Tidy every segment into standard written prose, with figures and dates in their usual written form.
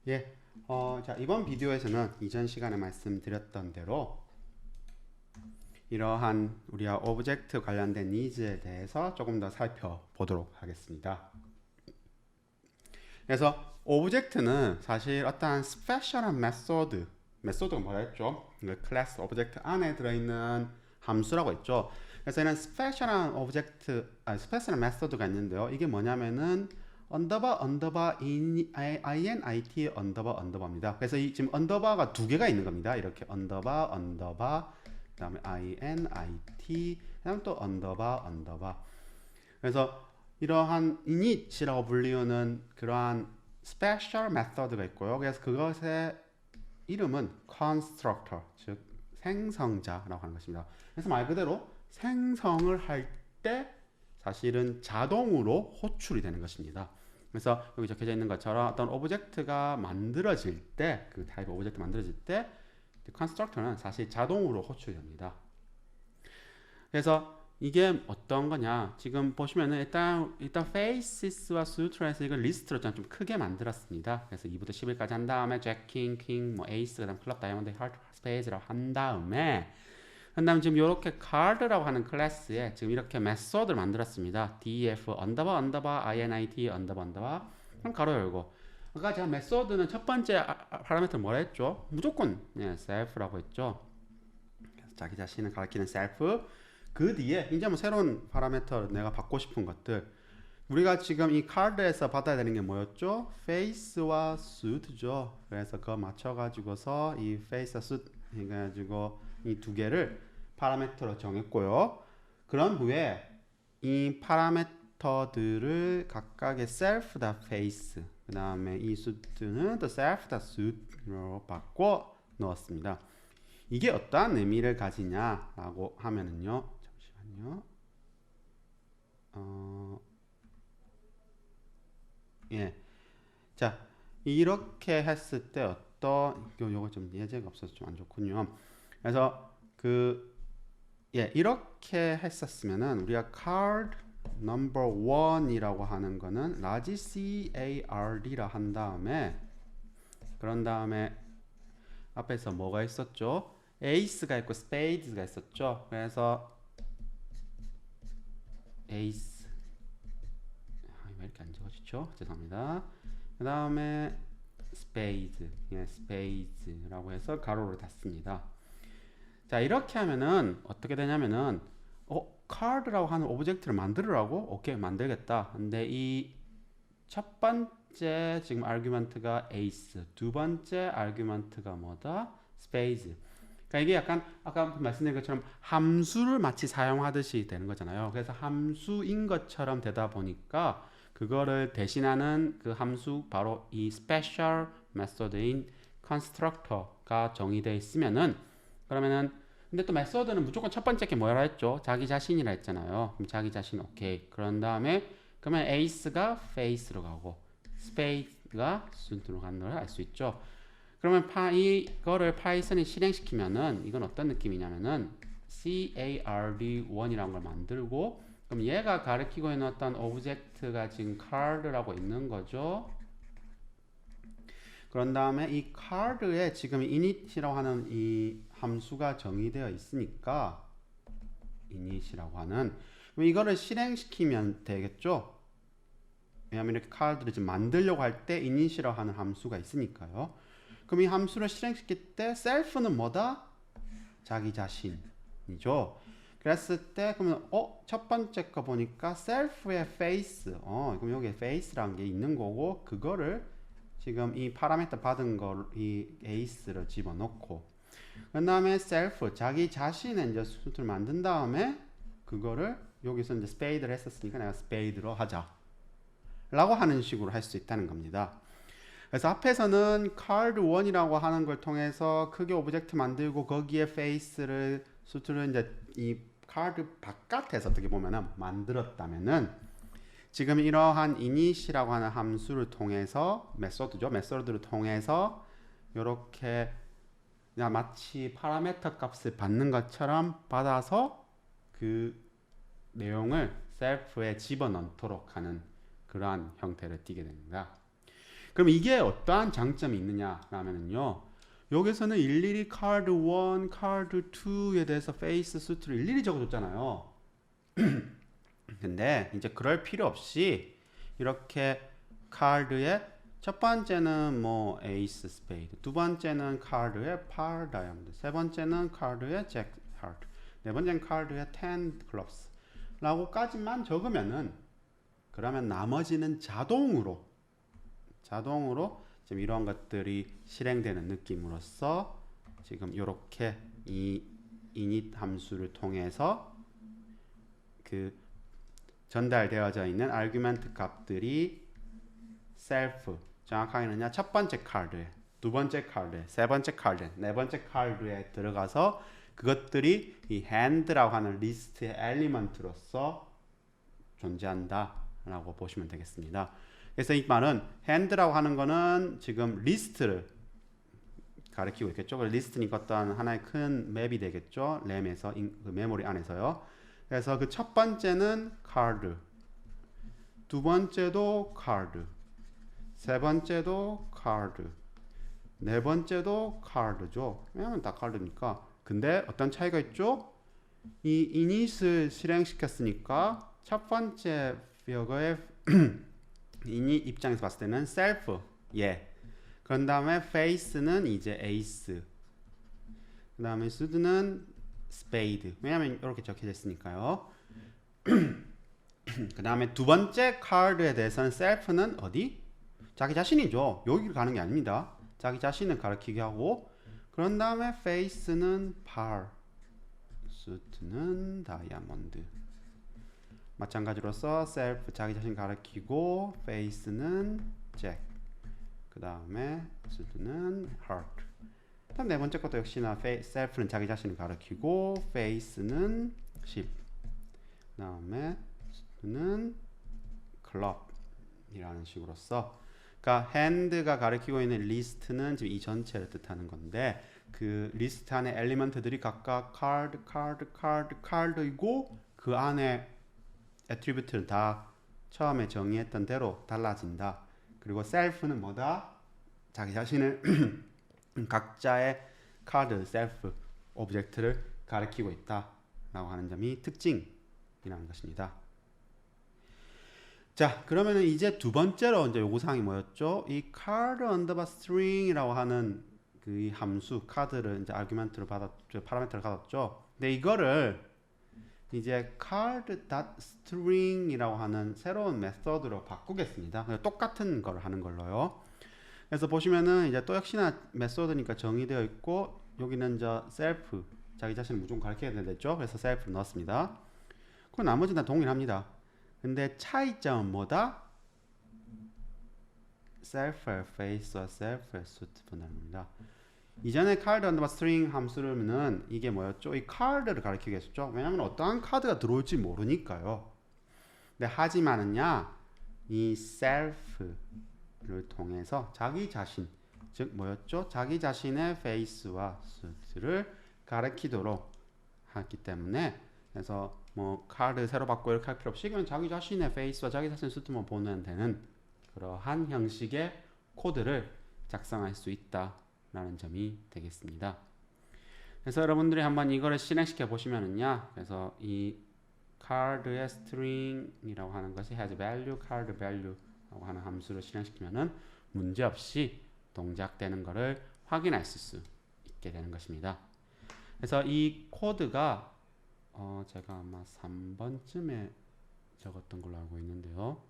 예, 자, 이번 비디오에서는 이전 시간에 말씀드렸던 대로 이러한 우리가 오브젝트 관련된 니즈에 대해서 조금 더 살펴보도록 하겠습니다. 그래서 오브젝트는 사실 어떠한 스페셜한 메소드가 뭐라 했죠? 클래스 오브젝트 안에 들어있는 함수라고 했죠. 그래서 얘는 스페셜한 메소드가 있는데요. 이게 뭐냐면은 언더바 init 언더바입니다. 그래서 지금 언더바가 두 개가 있는 겁니다. 이렇게 언더바 그다음에 init 그다음 또 언더바. 그래서 이러한 init이라고 불리우는 그러한 스페셜 메소드가 있고요. 그래서 그것의 이름은 constructor, 즉 생성자라고 하는 것입니다. 그래서 말 그대로 생성을 할 때 사실은 자동으로 호출이 되는 것입니다. 그래서 여기 적혀져 있는 것처럼 어떤 오브젝트가 만들어질 때, 그 타입 오브젝트 만들어질 때 constructor는 사실 자동으로 호출됩니다. 그래서 이게 어떤 거냐? 지금 보시면은 일단 faces와 suit에서 이걸 리스트로 좀 크게 만들었습니다. 그래서 2부터 10일까지 한 다음에 잭, 킹, 뭐 에이스, 그다음 클럽, 다이아몬드, 하트, 스페이드라고 한 다음에 지금 이렇게 card라고 하는 클래스에 지금 이렇게 메소드를 만들었습니다. def 언더바 init 언더바 그럼 가로 열고. 아까 제가 메소드는 첫 번째 파라미터 뭐라 했죠? 무조건 self라고 했죠. 그래서 자기 자신을 가리키는 self. 그 뒤에 이제 뭐 새로운 파라미터 내가 받고 싶은 것들, 우리가 지금 이 카드에서 받아야 되는 게 뭐였죠? face와 suit죠. 그래서 그거 맞춰가지고서 이 face와 suit 해가지고 이 두 개를 파라미터로 정했고요. 그런 후에 이 파라미터들을 각각의 self face, 그 다음에 이 suit는 또 self suit로 바꿔 넣었습니다. 이게 어떠한 의미를 가지냐라고 하면은요. 잠시만요. 예. 자, 이렇게 했을 때 요거 좀 예제가 없어서 좀 안 좋군요. 그래서 이렇게 했었으면은 우리가 card number one이라고 하는 거는 large card라 한 다음에 그런 다음에 앞에서 뭐가 있었죠? ace가 있고 spades가 있었죠. 그래서 ace 왜 이렇게 안 적어지죠? 죄송합니다. 그 다음에 spades라고 해서 가로를 닫습니다. 자, 이렇게 하면은 어떻게 되냐면은 card라고 하는 오브젝트를 만들으라고? 오케이, 만들겠다. 근데 이 첫 번째 지금 아규먼트가 ace, 두 번째 아규먼트가 뭐다? spades. 그러니까 이게 약간 아까 말씀드린 것처럼 함수를 마치 사용하듯이 되는 거잖아요. 그래서 함수인 것처럼 되다 보니까 그거를 대신하는 그 함수 바로 이 special method인 constructor가 정의되어 있으면은 그러면은 근데 또 메소드는 무조건 첫 번째 게 뭐라 했죠? 자기 자신이라 했잖아요. 그럼 자기 자신 오케이. 그런 다음에 그러면 ace가 face로 가고 spade가 suit로 가는 걸 알 수 있죠. 그러면 이거를 파이썬에 실행시키면은 이건 어떤 느낌이냐면은 card1이라는 걸 만들고 그럼 얘가 가리키고 있는 어떤 오브젝트가 지금 card라고 있는 거죠. 그런 다음에 이 card에 지금 init이라고 하는 이 함수가 정의되어 있으니까 init이라고 하는 그럼 이거를 실행시키면 되겠죠. 왜냐하면 이렇게 card를 지금 만들려고 할 때 init이라고 하는 함수가 있으니까요. 그럼 이 함수를 실행시킬 때 self는 뭐다? 자기 자신이죠. 그랬을 때 그러면 첫 번째 거 보니까 self의 face 그럼 여기에 face라는 게 있는 거고 그거를 지금 이 파라미터 받은 걸 이 ace를 집어넣고 그 다음에 self 자기 자신의 이제 수트를 만든 다음에 그거를 여기서 이제 spade를 했었으니까 내가 spade로 하자 라고 하는 식으로 할 수 있다는 겁니다. 그래서 앞에서는 card1이라고 하는 걸 통해서 크게 오브젝트 만들고 거기에 face를 수트를 이제 이 카드 바깥에서 어떻게 보면은 만들었다면은 지금 이러한 init이라고 하는 함수를 통해서 메소드를 통해서 이렇게 그냥 마치 파라미터 값을 받는 것처럼 받아서 그 내용을 셀프에 집어넣도록 하는 그러한 형태를 띠게 됩니다. 그럼 이게 어떠한 장점이 있느냐라면요. 여기서는 일일이 카드 1, 카드 2에 대해서 페이스 수트를 일일이 적어줬잖아요. 근데 이제 그럴 필요 없이 이렇게 카드에 첫 번째는 뭐 에이스 스페이드, 두 번째는 카드에 팔 다이아몬드, 세 번째는 카드에 잭 하트, 네 번째는 카드에 텐 클럽스 라고까지만 적으면은 그러면 나머지는 자동으로 지금 이런 것들이 실행되는 느낌으로써 지금 이렇게 이 init 함수를 통해서 그 전달되어져 있는 아규멘트 값들이 self 정확하게는요 첫 번째 카드에, 두 번째 카드에, 세 번째 카드에, 네 번째 카드에 들어가서 그것들이 이 hand라고 하는 리스트의 엘리먼트로서 존재한다라고 보시면 되겠습니다. 그래서 이 말은 hand라고 하는 거는 지금 리스트를 가리키고 있겠죠. 리스트니까 어떤 하나의 큰 맵이 되겠죠. 램에서 그 메모리 안에서요. 그래서 그 첫 번째는 카드, 두 번째도 카드, 세 번째도 카드, 네 번째도 카드죠. 왜냐면 다 카드니까. 근데 어떤 차이가 있죠? 이 init을 실행시켰으니까 첫 번째 벽의 init 입장에서 봤을 때는 self, 예. 그런 다음에 face는 이제 ace, 그 다음에 sudo는 spade. 왜냐면 이렇게 적혀져 있으니까요. 그 다음에 두 번째 card에 대해서는 self는 어디? 자기 자신이죠. 여기를 가는 게 아닙니다. 자기 자신을 가리키게 하고, 그런 다음에 face는 par, suit는 diamond. 마찬가지로서 self 자기 자신 가리키고, face는 jack, 그 다음에 suit는 heart. 다음 네 번째 것도 역시나 self는 자기 자신을 가리키고, face는 ship, 그 다음에 suit는 club이라는 식으로서, 그러니까 hand가 가리키고 있는 리스트는 지금 이 전체를 뜻하는 건데, 그 리스트 안에 엘리먼트들이 각각 card이고 그 안에 애트리뷰트를 다 처음에 정의했던 대로 달라진다. 그리고 self는 뭐다? 자기 자신을 각자의 카드, self, 오브젝트를 가리키고 있다 라고 하는 점이 특징이라는 것입니다. 자, 그러면은 이제 두 번째로 이제 요구사항이 뭐였죠? 이 card underbar string이라고 하는 그 함수, 카드를 이제 아규멘트로 받았죠, 파라미터를 받았죠. 근데 이거를 이제 card.string이라고 하는 새로운 메서드로 바꾸겠습니다. 그냥 똑같은 걸 하는 걸로요. 그래서 보시면은 이제 또 역시나 메서드니까 정의되어 있고, 여기는 저 self, 자기 자신을 무조건 가리켜야 되겠죠. 그래서 self 넣었습니다. 그 나머지는 다 동일합니다. 근데 차이점은 뭐다? self의 face와 self의 suit 분할입니다. 이전에 card underbar string 함수로는 이게 뭐였죠? 이 card를 가리키게 했었죠. 왜냐하면 어떠한 카드가 들어올지 모르니까요. 근데 하지만은야, 이 self를 통해서 자기 자신, 즉 뭐였죠? 자기 자신의 face와 suit를 가리키도록 하기 때문에, 그래서 뭐 카드 새로 받고 이렇게 할 필요 없이 그냥 자기 자신의 페이스와 자기 자신의 수트만 보면 되는 그러한 형식의 코드를 작성할 수 있다라는 점이 되겠습니다. 그래서 여러분들이 한번 이거를 실행시켜 보시면은요, 그래서 이 card의 string이라고 하는 것이 has value, card value라고 하는 함수를 실행시키면은 문제 없이 동작되는 것을 확인하실 수 있게 되는 것입니다. 그래서 이 코드가 제가 아마 3번쯤에 적었던 걸로 알고 있는데요.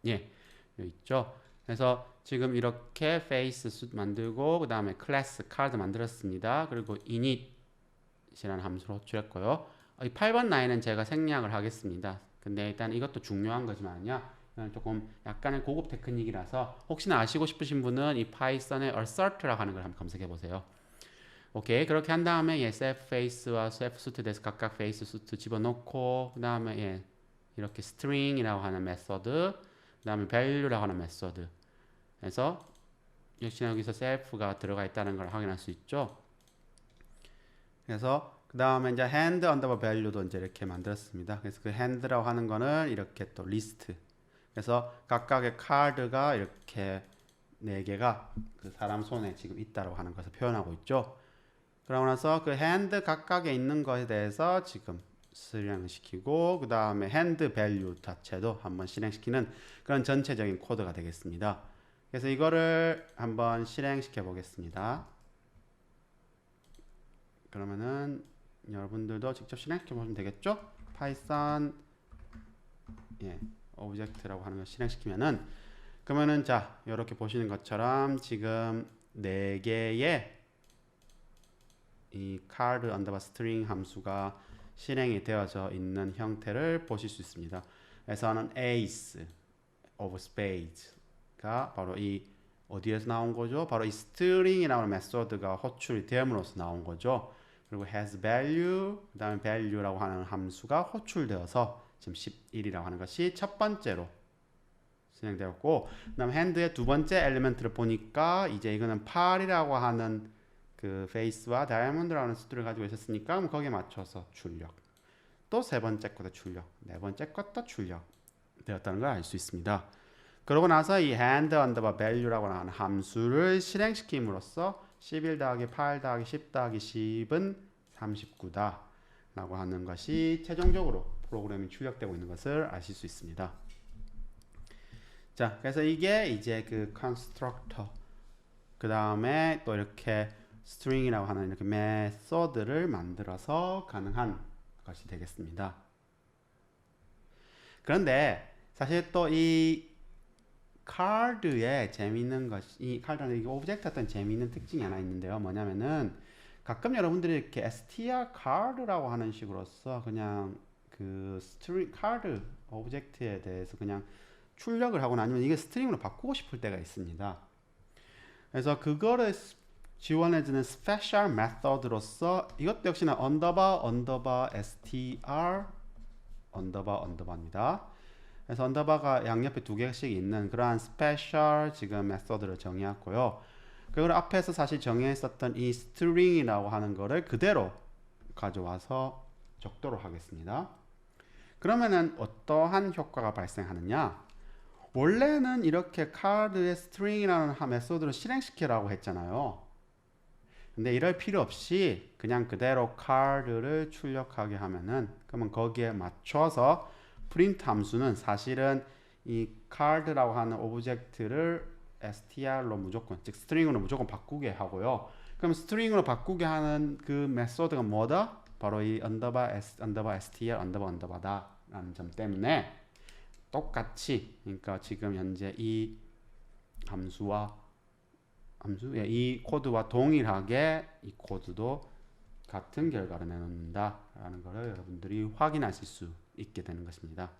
예, 여기 있죠. 그래서 지금 이렇게 face suit 만들고, 그 다음에 class card 만들었습니다. 그리고 init이라는 함수로 호출했고요. 이 8번 라인은 제가 생략을 하겠습니다. 근데 일단 이것도 중요한 거지만요, 조금 약간의 고급 테크닉이라서 혹시나 아시고 싶으신 분은 이 파이썬의 assert라고 하는 걸 한번 검색해 보세요. 오케이, 그렇게 한 다음에 self face와 self suit 대해서 각각 face suit 집어넣고, 그 다음에 이렇게 string이라고 하는 메서드, 그 다음에 value라고 하는 메서드. 그래서 역시나 여기서 self가 들어가 있다는 걸 확인할 수 있죠. 그래서 그 다음에 이제 hand underbar value도 이제 이렇게 만들었습니다. 그래서 그 hand라고 하는 거는 이렇게 또 리스트, 그래서 각각의 카드가 이렇게 4개가 그 사람 손에 지금 있다고 하는 것을 표현하고 있죠. 그러고 나서 그 핸드 각각에 있는 것에 대해서 지금 실행시키고 그 다음에 핸드 밸류 자체도 한번 실행시키는 그런 전체적인 코드가 되겠습니다. 그래서 이거를 한번 실행시켜 보겠습니다. 그러면은 여러분들도 직접 실행시켜 보시면 되겠죠? 파이썬 오브젝트라고 하는 걸 실행시키면은 그러면은 자 이렇게 보시는 것처럼 지금 4개의 이 card underbar string 함수가 실행이 되어져 있는 형태를 보실 수 있습니다. 그래서는 ace of spades가 바로 이 어디에서 나온 거죠? 바로 이 string이라는 메소드가 호출이 됨으로써 나온 거죠. 그리고 has value, 그 다음에 value라고 하는 함수가 호출되어서 지금 11이라고 하는 것이 첫 번째로 진행되었고, 그 다음에 hand의 두 번째 엘리멘트를 보니까 이제 이거는 8이라고 하는 그 face와 diamond라고 하는 수들을 가지고 있었으니까 거기에 맞춰서 출력. 또 세 번째 것도 출력, 네 번째 것도 출력 되었다는 걸 알 수 있습니다. 그러고 나서 이 hand underbar value라고 하는 함수를 실행시킴으로써 11 더하기 8 더하기 10 더하기 10은 39다 라고 하는 것이 최종적으로 프로그램이 출력되고 있는 것을 아실 수 있습니다. 자, 그래서 이게 이제 그 constructor 그 다음에 또 이렇게 string이라고 하는 이렇게 메소드를 만들어서 가능한 것이 되겠습니다. 그런데 사실 또 이 카드에 재미있는 것이 이 카드는 이 오브젝트 어떤 재미있는 특징이 하나 있는데요. 뭐냐면은 가끔 여러분들이 이렇게 str 카드라고 하는 식으로서 그냥 그 스트링 카드 오브젝트에 대해서 그냥 출력을 하거나 아니면 이게 스트링으로 바꾸고 싶을 때가 있습니다. 그래서 그거를 지원해주는 스페셜 메소드로서 이것도 역시나 언더바 str 언더바입니다. 그래서 언더바가 양옆에 2개씩 있는 그러한 스페셜 지금 메소드를 정의했고요. 그리고 앞에서 사실 정의했었던 이 string이라고 하는 거를 그대로 가져와서 적도록 하겠습니다. 그러면은 어떠한 효과가 발생하느냐? 원래는 이렇게 카드의 string이라는 메소드를 실행시키라고 했잖아요. 근데 이럴 필요 없이 그냥 그대로 카드를 출력하게 하면은 그러면 거기에 맞춰서 프린트 함수는 사실은 이 카드라고 하는 오브젝트를 str로 무조건 즉 스트링으로 무조건 바꾸게 하고요. 그럼 스트링으로 바꾸게 하는 그 메소드가 뭐다? 바로 이 언더바 str 언더바다 라는 점 때문에 똑같이 그러니까 지금 현재 이 이 코드와 동일하게 이 코드도 같은 결과를 내놓는다 라는 것을 여러분들이 확인하실 수 있게 되는 것입니다.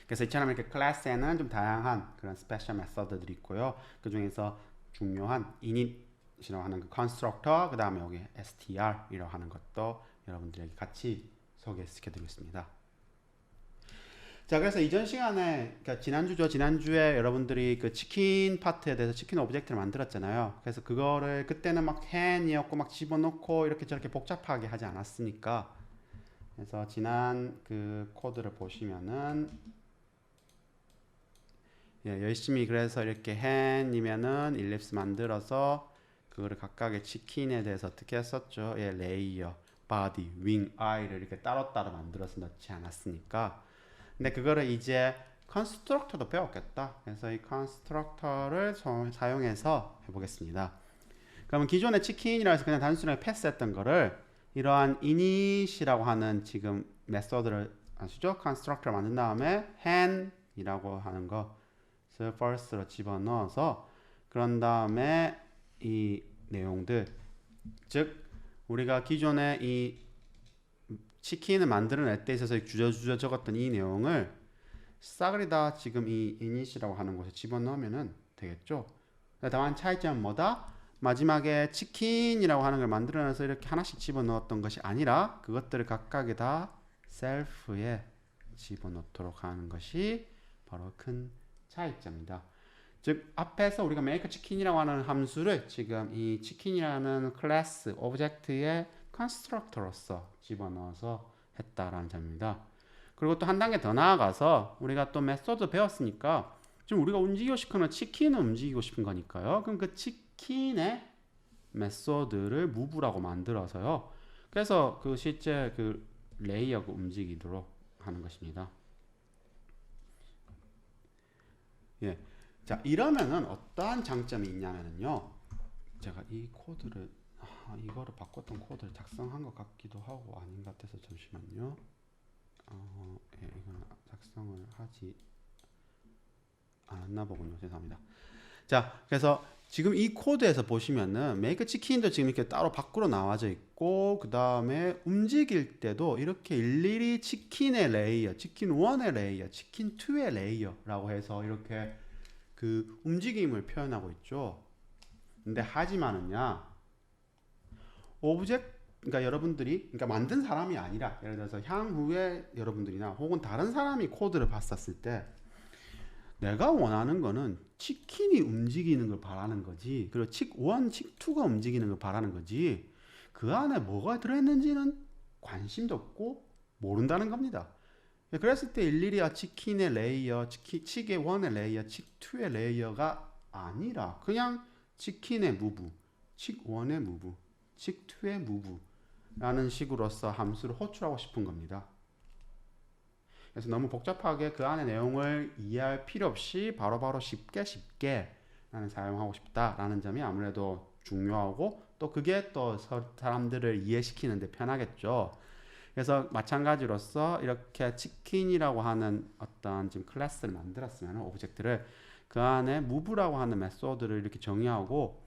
그래서 이처럼 이렇게 클래스에는 좀 다양한 그런 스페셜 메소드들이 있고요. 그 중에서 중요한 init이라고 하는 그 constructor, 그 다음에 여기 str이라고 하는 것도 여러분들에게 같이 소개시켜 드리겠습니다. 자, 그래서 이전 시간에 그러니까 지난주에 여러분들이 그 치킨 파트에 대해서 치킨 오브젝트를 만들었잖아요. 그래서 그거를 그때는 막 hand이었고 막 집어넣고 이렇게 저렇게 복잡하게 하지 않았으니까 그래서 지난 그 코드를 보시면은 열심히 그래서 이렇게 hand이면은 일립스 만들어서 그거를 각각의 치킨에 대해서 어떻게 했었죠? 레이어, 바디, 윙, 아이를 이렇게 따로따로 만들어서 넣지 않았으니까 근데 그거를 이제 constructor도 배웠겠다. 그래서 이 constructor를 사용해서 해보겠습니다. 그러면 기존의 치킨이라고 해서 그냥 단순하게 패스했던 거를 이러한 init이라고 하는 지금 메소드를 아시죠? constructor 만든 다음에 hand이라고 하는 것을 first로 집어넣어서 그런 다음에 이 내용들 즉 우리가 기존에 이 치킨을 만들어낼 때 있어서 주저주저 적었던 이 내용을 싸그리 다 지금 이 init이라고 하는 곳에 집어넣으면 되겠죠. 다만 차이점은 뭐다? 마지막에 치킨이라고 하는 걸 만들어내서 이렇게 하나씩 집어넣었던 것이 아니라 그것들을 각각에 다 셀프에 집어넣도록 하는 것이 바로 큰 차이점이다. 즉 앞에서 우리가 make chicken이라고 하는 함수를 지금 이 치킨이라는 클래스 오브젝트의 constructor로서 집어넣어서 했다라는 점입니다. 그리고 또 한 단계 더 나아가서 우리가 또 메소드 배웠으니까 지금 우리가 움직이고 싶은 건 치킨을 움직이고 싶은 거니까요. 그럼 그 치킨의 메소드를 무브라고 만들어서요. 그래서 그 실제 그 레이어가 움직이도록 하는 것입니다. 예. 자, 이러면은 어떠한 장점이 있냐면요. 제가 이 코드를 이거를 바꿨던 코드를 작성한 것 같기도 하고 아닌 것 같아서 잠시만요. 예, 이거는 작성을 하지 않았나 보군요. 죄송합니다. 자, 그래서 지금 이 코드에서 보시면은 메이크 치킨도 지금 이렇게 따로 밖으로 나와져 있고 그 다음에 움직일 때도 이렇게 일일이 치킨의 레이어, 치킨 1의 레이어, 치킨 2의 레이어라고 해서 이렇게 그 움직임을 표현하고 있죠. 근데 하지만은요, 오브젝트, 그러니까 여러분들이, 그러니까 만든 사람이 아니라 예를 들어서 향후에 여러분들이나 혹은 다른 사람이 코드를 봤었을 때 내가 원하는 거는 치킨이 움직이는 걸 바라는 거지. 그리고 칙 1, 칙 2가 움직이는 걸 바라는 거지. 그 안에 뭐가 들어있는지는 관심도 없고 모른다는 겁니다. 그랬을 때 일일이 치킨의 레이어, 칙의 1의 레이어, 칙 2의 레이어가 아니라 그냥 치킨의 무브, 칙 1의 무브, 칙 2의 무브라는 식으로서 함수를 호출하고 싶은 겁니다. 그래서 너무 복잡하게 그 안의 내용을 이해할 필요 없이 바로바로 쉽게 나는 사용하고 싶다라는 점이 아무래도 중요하고 또 그게 또 사람들을 이해시키는 데 편하겠죠. 그래서 마찬가지로서 이렇게 치킨이라고 하는 어떤 지금 클래스를 만들었으면 오브젝트를 그 안에 move라고 하는 메소드를 이렇게 정의하고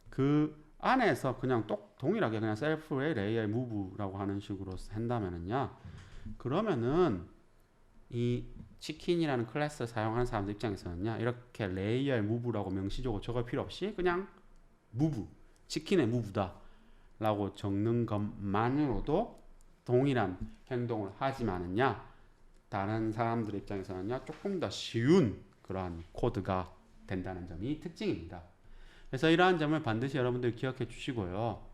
그 안에서 그냥 동일하게 그냥 셀프의 레이어의 move라고 하는 식으로 한다면은요. 그러면은 이 치킨이라는 클래스를 사용하는 사람들 입장에서는요. 이렇게 레이어의 move라고 명시적으로 적을 필요 없이 그냥 move, 치킨의 move다 라고 적는 것만으로도 동일한 행동을 하지만은요. 다른 사람들 입장에서는요. 조금 더 쉬운 그러한 코드가 된다는 점이 특징입니다. 그래서 이러한 점을 반드시 여러분들 기억해 주시고요.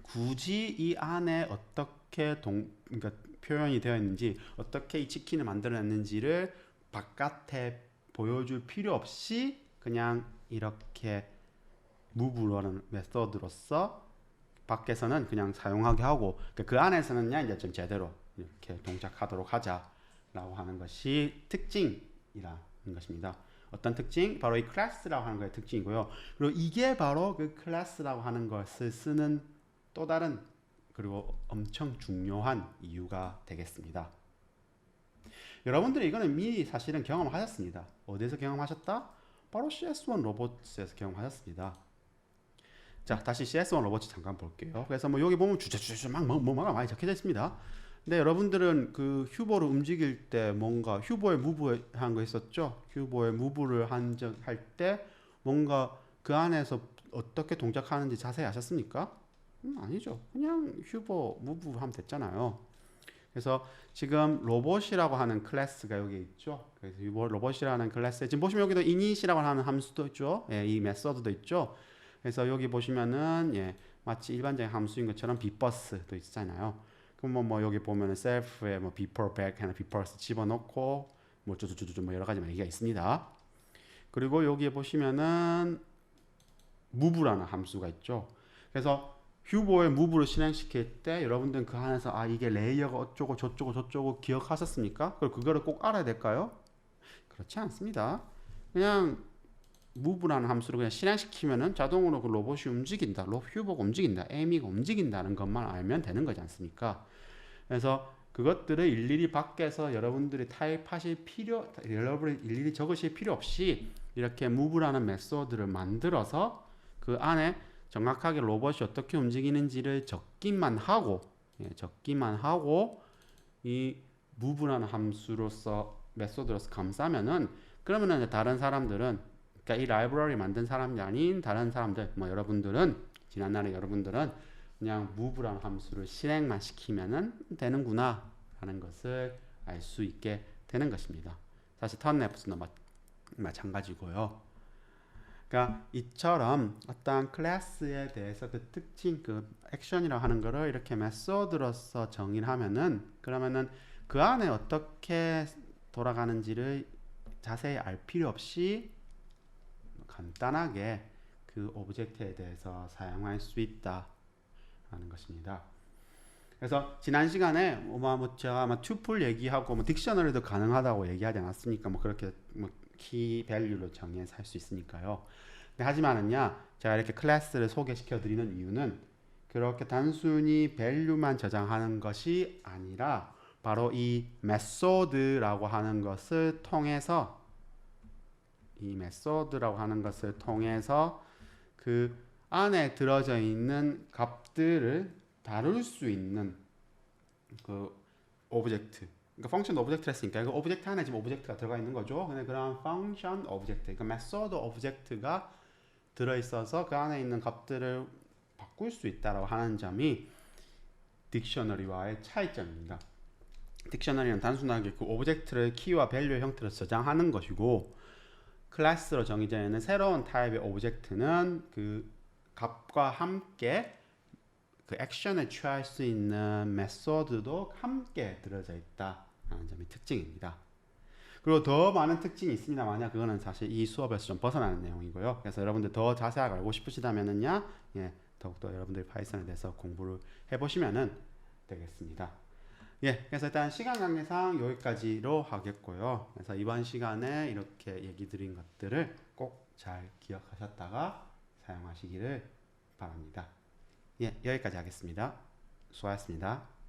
굳이 이 안에 어떻게 그러니까 표현이 되어 있는지 어떻게 이 치킨을 만들어냈는지를 바깥에 보여줄 필요 없이 그냥 이렇게 move라는 메소드로서 밖에서는 그냥 사용하게 하고 그 안에서는 이제 좀 제대로 이렇게 동작하도록 하자라고 하는 것이 특징이라는 것입니다. 어떤 특징? 바로 이 클래스라고 하는 것의 특징이고요. 그리고 이게 바로 그 클래스라고 하는 것을 쓰는 또 다른 그리고 엄청 중요한 이유가 되겠습니다. 여러분들이 이거는 미리 사실은 경험하셨습니다. 어디서 경험하셨다? 바로 CS1 로봇에서 경험하셨습니다. 자, 다시 CS1 로봇 잠깐 볼게요. 그래서 뭐 여기 보면 주제주제 뭐가 많이 적혀져 있습니다. 근데 여러분들은 그 휴보를 움직일 때 뭔가 휴보에 무브 한 거 있었죠? 휴보에 무브를 할 때 뭔가 그 안에서 어떻게 동작하는지 자세히 아셨습니까? 아니죠. 그냥 휴보 무브 하면 됐잖아요. 그래서 지금 로봇이라고 하는 클래스가 여기 있죠. 그래서 로봇이라는 클래스에 지금 보시면 여기도 init이라고 하는 함수도 있죠. 예, 이 메소드도 있죠. 그래서 여기 보시면은 예, 마치 일반적인 함수인 것처럼 bBus도 있잖아요. 그럼 뭐 여기 보면은 self에 뭐 before back 하나 bBus 집어넣고 뭐 쭈쭈쭈쭈 뭐 여러 가지 얘기가 있습니다. 그리고 여기에 보시면은 move라는 함수가 있죠. 그래서 휴보의 move를 실행시킬 때 여러분들은 그 안에서 아 이게 레이어가 어쩌고 저쩌고 기억하셨습니까? 그거를 꼭 알아야 될까요? 그렇지 않습니다. 그냥 move라는 함수를 그냥 실행시키면은 자동으로 그 로봇이 움직인다, 휴보가 움직인다, 에이미가 움직인다는 것만 알면 되는 거지 않습니까? 그래서 그것들을 일일이 밖에서 여러분들이 타입하실 여러분이 일일이 적으실 필요 없이 이렇게 move라는 메소드를 만들어서 그 안에 정확하게 로봇이 어떻게 움직이는지를 적기만 하고 이 move라는 함수로서 메소드로서 감싸면은 그러면은 다른 사람들은 그러니까 이 라이브러리 만든 사람이 아닌 다른 사람들 뭐 여러분들은 지난날에 여러분들은 그냥 move라는 함수를 실행만 시키면은 되는구나 라는 것을 알 수 있게 되는 것입니다. 사실 턴랩스도 마찬가지고요. 그러니까 이처럼 어떤 클래스에 대해서 그 특징, 그 액션이라고 하는 거를 이렇게 메소드로서 정의를 하면은 그러면은 그 안에 어떻게 돌아가는지를 자세히 알 필요 없이 간단하게 그 오브젝트에 대해서 사용할 수 있다 라는 것입니다. 그래서 지난 시간에 제가 아마 투플 얘기하고 딕셔너리도 가능하다고 얘기하지 않았습니까? 그렇게 키 밸류로 정해서 할 수 있으니까요. 근데 하지만은요, 제가 이렇게 클래스를 소개시켜 드리는 이유는 그렇게 단순히 밸류만 저장하는 것이 아니라 바로 이 메소드라고 하는 것을 통해서 그 안에 들어져 있는 값들을 다룰 수 있는 그 오브젝트, 그러니까 펑션 오브젝트를 했으니까 그 오브젝트 안에 지금 오브젝트가 들어가 있는 거죠. 근데 그런 펑션 오브젝트, 그러니까 메소드 오브젝트가 들어 있어서 그 안에 있는 값들을 바꿀 수 있다라고 하는 점이 딕셔너리와의 차이점입니다. 딕셔너리는 단순하게 그 오브젝트를 키와 밸류 형태로 저장하는 것이고, 클래스로 정의되어 있는 새로운 타입의 오브젝트는 그 값과 함께 그 액션을 취할 수 있는 메소드도 함께 들어져 있다라는 점이 특징입니다. 그리고 더 많은 특징이 있습니다만 그거는 사실 이 수업에서 좀 벗어나는 내용이고요. 그래서 여러분들 더 자세하게 알고 싶으시다면은요, 더욱더 여러분들 파이썬에 대해서 공부를 해보시면은 되겠습니다. 그래서 일단 시간 관계상 여기까지로 하겠고요. 그래서 이번 시간에 이렇게 얘기 드린 것들을 꼭 잘 기억하셨다가 사용하시기를 바랍니다. 여기까지 하겠습니다. 수고하셨습니다.